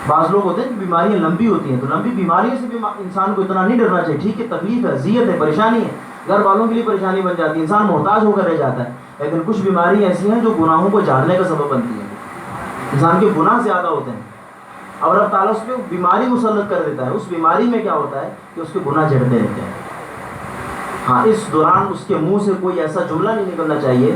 بعض لوگ ہوتے ہیں بیماریاں لمبی ہوتی ہیں، تو لمبی بیماریوں سے بھی انسان کو اتنا نہیں ڈرنا چاہیے. ٹھیک ہے تکلیف ہے، اذیت ہے، پریشانی ہے، گھر والوں کے لیے پریشانی بن جاتی ہے، انسان محتاج ہو کر رہ جاتا ہے. لیکن کچھ بیماری ایسی ہیں جو گناہوں کو جھاڑنے کا سبب بنتی ہیں، انسان کے گناہ زیادہ ہوتے ہیں اور اللہ تعالیٰ اس پہ بیماری مسلط کر دیتا ہے. اس بیماری میں کیا ہوتا ہے کہ اس کے گناہ جھڑتے رہتے ہیں. ہاں اس دوران اس کے منہ سے کوئی ایسا جملہ نہیں نکلنا چاہیے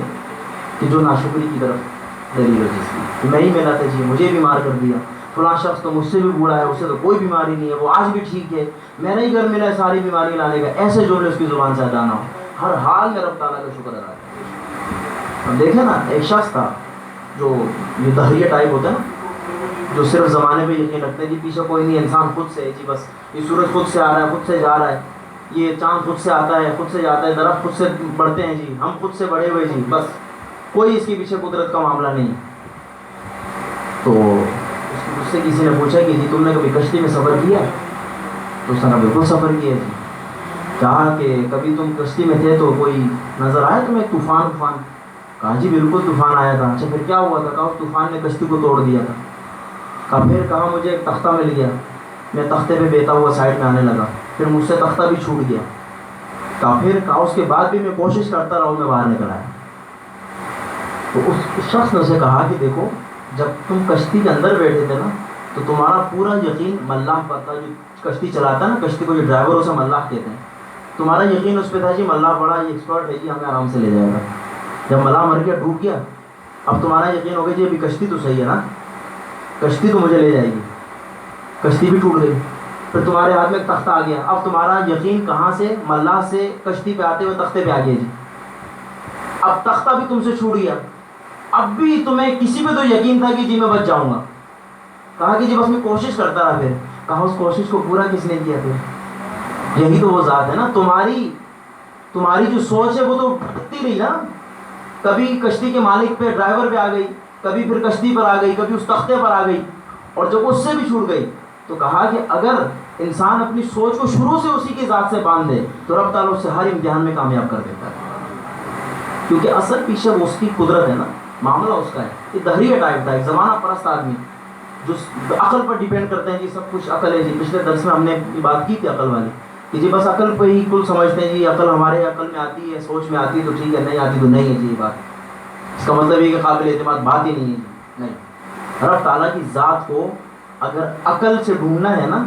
کہ جو ناشکری کی طرف دلیل ہو، جس کی میں ہی میرا تھا جی مجھے بیمار کر دیا، فلاں شخص تو مجھ سے بھی بوڑھا ہے، اسے تو کوئی بیماری نہیں ہے، وہ آج بھی ٹھیک ہے، میرا ہی گھر ملا ہے ساری بیماری لانے کا. ایسے جملے اس کی زبان سے ادا نہ ہو، ہر حال میں رب تعالیٰ کا شکر ادا کرے. اب دیکھیں نا ایک شخص تھا جو یہ دہریہ ٹائپ ہوتا ہے نا، جو صرف زمانے پہ یقین رکھتے ہیں جی پیچھے کوئی نہیں، انسان خود سے ہے جی، بس یہ سورج خود سے آ رہا ہے خود سے جا رہا ہے، یہ چاند خود سے آتا ہے خود سے جاتا ہے، درخت خود سے بڑھتے ہیں جی، ہم خود سے بڑھے ہوئے جی، بس کوئی اس کے پیچھے قدرت کا معاملہ نہیں. تو اس سے کسی نے پوچھا کہ جی تم نے کبھی کشتی میں سفر کیا؟ تو اس نے بالکل سفر کیا جی. کہا کہ کبھی تم کشتی میں تھے تو کوئی نظر آیا تمہیں طوفان؟ کہا جی بالکل طوفان آیا تھا. اچھا پھر کیا ہوا تھا؟ کہا اس طوفان نے کشتی کو توڑ دیا تھا. کہا مجھے ایک تختہ مل گیا، میں تختے پہ بیٹھا ہوا سائڈ میں آنے لگا، پھر مجھ سے تختہ بھی چھوٹ گیا. کہا اس کے بعد بھی میں کوشش کرتا رہا ہوں، میں باہر نکل آیا. تو اس شخص نے اسے کہا کہ دیکھو جب تم کشتی کے اندر بیٹھے تھے نا تو تمہارا پورا یقین ملاح پر تھا، جو کشتی چلاتا ہے نا، کشتی کو جو ڈرائیور اسے ملاح کہتے ہیں، تمہارا یقین اس پہ تھا جی ملاح بڑا یہ ایکسپرٹ ہے جی ہمیں آرام سے لے جائے گا. جب ملاح مر گیا ڈوب گیا، اب تمہارا یقین ہو گیا جی ابھی کشتی تو صحیح ہے نا، کشتی تو مجھے لے جائے گی، کشتی بھی ٹوٹ گئی. پھر تمہارے ہاتھ میں ایک تختہ آ گیا، اب تمہارا یقین کہاں سے؟ ملاح سے کشتی پہ آتے ہوئے تختے پہ آ گیا جی. اب تختہ بھی تم سے چھوٹ گیا، اب بھی تمہیں کسی پہ تو یقین تھا کہ جی میں بچ جاؤں گا. کہا کہ جی بس میں کوشش کرتا رہا. پھر کہا اس کوشش کو پورا کس نے کیا؟ پھر یہی تو وہ ذات ہے نا، تمہاری جو سوچ ہے وہ تو بھٹکتی رہی نا، کبھی کشتی کے مالک پہ ڈرائیور پہ آ گئی، کبھی پھر کشتی پر آ گئی، کبھی اس تختے پر آ گئی، اور جب اس سے بھی چھوٹ گئی تو کہا کہ اگر انسان اپنی سوچ کو شروع سے اسی کی ذات سے باندھ دے تو رب تعالیٰ اسے ہر امتحان میں کامیاب کر دیتا ہے، کیونکہ اصل پیچھے وہ اس کی قدرت ہے نا، معاملہ اس کا ہے. یہ دہریہ ٹائپ تھا، ایک زمانہ پرست آدمی جو عقل پر ڈیپینڈ کرتے ہیں جی، سب کچھ عقل ہے جی. پچھلے درس میں ہم نے بات کی تھی عقل والی کہ جی بس عقل پہ ہی کل سمجھتے ہیں جی، عقل ہمارے عقل میں آتی ہے، سوچ میں آتی ہے تو ٹھیک ہے، نہیں آتی تو نہیں ہے جی. یہ بات اس کا مطلب یہ کہ قابل اعتماد بات ہی نہیں ہے جی. نہیں، رب تعالیٰ کی ذات کو اگر عقل سے ڈھونڈنا ہے نا،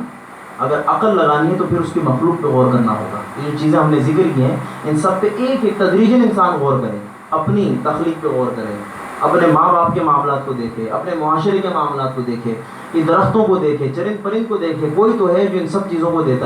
اگر عقل لگانی ہے تو پھر اس کی مخلوق پہ غور کرنا ہوگا. یہ جو چیزیں ہم نے ذکر کی ہیں ان سب پہ ایک ایک تدریجاً انسان غور کرے، اپنی تخلیق پہ غور کرے، اپنے ماں باپ کے معاملات کو دیکھے، اپنے معاشرے کے معاملات کو دیکھے، یہ درختوں کو دیکھے، چرند پرند کو دیکھے. کوئی تو ہے جو ان سب چیزوں کو دیتا ہے.